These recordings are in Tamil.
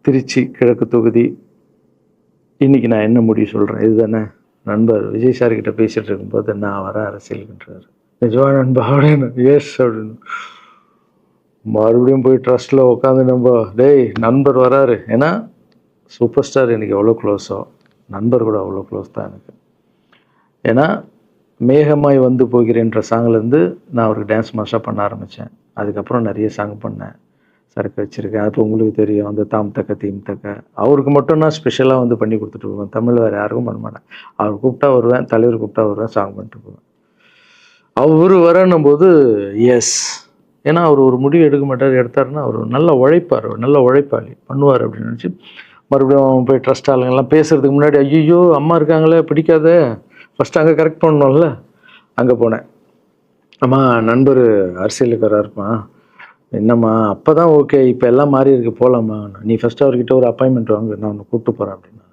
திருச்சி கிழக்கு தொகுதி. இன்னைக்கு நான் என்ன முடிவு சொல்கிறேன் இதுதானே. நண்பர் விஜய் சார் கிட்ட பேசிகிட்டு இருக்கும்போது நான் வர அரசியலுக்குன்றாரு. நிஜமா நண்பா அப்படின்னு எஸ் அப்படின்னு மறுபடியும் போய் ட்ரஸ்ட்டில் உட்காந்து நம்ம டேய் நண்பர் வராரு. ஏன்னா சூப்பர் ஸ்டார் எனக்கு எவ்வளோ க்ளோஸோ நண்பர் கூட அவ்வளோ க்ளோஸ் தான் எனக்கு. ஏன்னா மேகமாய் வந்து போகிறேன்ற சாங்லேருந்து நான் அவருக்கு டான்ஸ் மாஸ்டராக பண்ண ஆரம்பித்தேன். அதுக்கப்புறம் நிறைய சாங் பண்ணேன், சரக்கு வச்சுருக்கேன். அப்போ உங்களுக்கு தெரியும் அந்த தாம் தக்க தீம் தக்க அவருக்கு மட்டும் நான் ஸ்பெஷலாக வந்து பண்ணி கொடுத்துட்டு போவேன். தமிழ் வேறு யாருக்கும் பண்ண மாட்டேன். அவர் கூப்பிட்டா வருவேன், தலைவர் கூப்பிட்டா வருவேன், சாங் பண்ணிட்டு போவேன். அவர் வரணும் போது எஸ், ஏன்னா அவர் ஒரு முடிவு எடுக்க மாட்டார், எடுத்தாருன்னா அவர் நல்ல உழைப்பார், நல்ல உழைப்பாளி பண்ணுவார் அப்படின்னு நினச்சி மறுபடியும் போய் ட்ரஸ்ட் ஆளுங்கெல்லாம் பேசுகிறதுக்கு முன்னாடி ஐயோ அம்மா இருக்காங்களே பிடிக்காத ஃபஸ்ட்டு அங்கே கரெக்ட் பண்ணணும்ல. அங்கே போனேன். அம்மா நண்பர் அரசியலுக்கு வராருமா. என்னம்மா அப்போ தான் ஓகே, இப்போ எல்லாம் மாறி இருக்கு போகலாம்மா. நீ ஃபஸ்ட்டு அவர்கிட்ட ஒரு அப்பாயின்மெண்ட் வாங்க, நான் உன்னை கூப்பிட்டு போகிறேன் அப்படின்னா.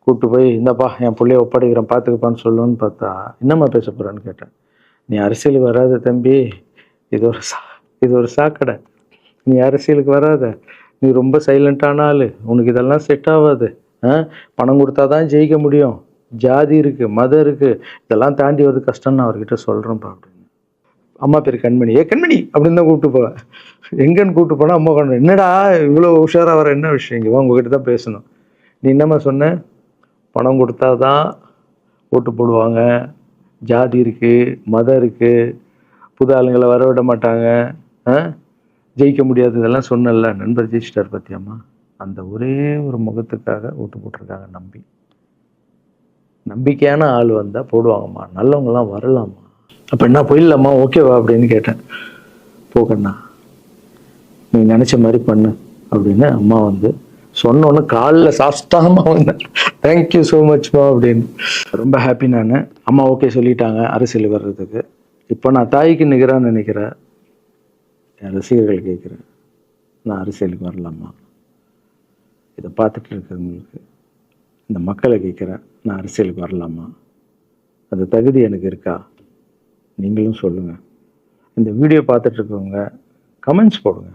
கூப்பிட்டு போய் இந்தப்பா என் பிள்ளைய ஒப்படைக்கிறேன் பார்த்துக்கப்பான்னு சொல்லுன்னு பார்த்தா என்னம்மா பேச போகிறேன்னு கேட்டேன். நீ அரசியலுக்கு வராத தம்பி, இது ஒரு சாக்கடை, நீ அரசியலுக்கு வராத, நீ ரொம்ப சைலண்டான ஆள், உனக்கு இதெல்லாம் செட் ஆகாது. பணம் கொடுத்தா தான் ஜெயிக்க முடியும், ஜாதி இருக்குது மதம் இருக்குது, இதெல்லாம் தாண்டி வருது கஷ்டம்னு நான் அவர்கிட்ட சொல்கிறேன்ப்பா அப்படின்னு. அம்மா பேர் கண்மணி, கண்மணி அப்படின்னு தான் கூப்பிட்டு போவேன். எங்கன்னு கூப்பிட்டு போனால் அம்மா கண்மணி, என்னடா இவ்வளோ உஷாராக வர, என்ன விஷயம் இங்கே உங்ககிட்ட தான் பேசணும். நீ என்னம்மா சொன்ன, பணம் கொடுத்தா தான் ஓட்டு போடுவாங்க, ஜாதி இருக்குது மதம் இருக்குது, புது ஆளுங்களை வர விட மாட்டாங்க, ஜெயிக்க முடியாது, இதெல்லாம் சொன்னல. நண்பர் ஜெயிச்சிட்டார் பத்தியம்மா. அந்த ஒரே ஒரு முகத்துக்காக ஓட்டு போட்டிருக்காங்க. நம்பிக்கையான ஆள் வந்தால் போடுவாங்கம்மா, நல்லவங்களாம் வரலாமா. அப்போ என்ன போயிடலாமா, ஓகேவா அப்படின்னு கேட்டேன். போகண்ணா நீ நினச்ச மாதிரி பண்ணு அப்படின்னு அம்மா வந்து சொன்னோன்னு காலில் சாஸ்தாகமாக வந்தேன். தேங்க்யூ ஸோ மச்மா அப்படின்னு. ரொம்ப ஹாப்பி நான். அம்மா ஓகே சொல்லிட்டாங்க அரசியலுக்கு வர்றதுக்கு. இப்போ நான் தாய்க்கு நிகரான்னு நினைக்கிறேன். என் ரசிகர்கள் கேட்குறேன், நான் அரசியலுக்கு வரலாமா. இதை பார்த்துட்டு இருக்கிறவங்களுக்கு, இந்த மக்களை கேட்குறேன், நான் அரசியலுக்கு வரலாமா, அந்த தகுதி எனக்கு இருக்கா, நீங்களும் சொல்லுங்கள். இந்த வீடியோ பார்த்துட்டு இருக்கவங்க கமெண்ட்ஸ் போடுங்க.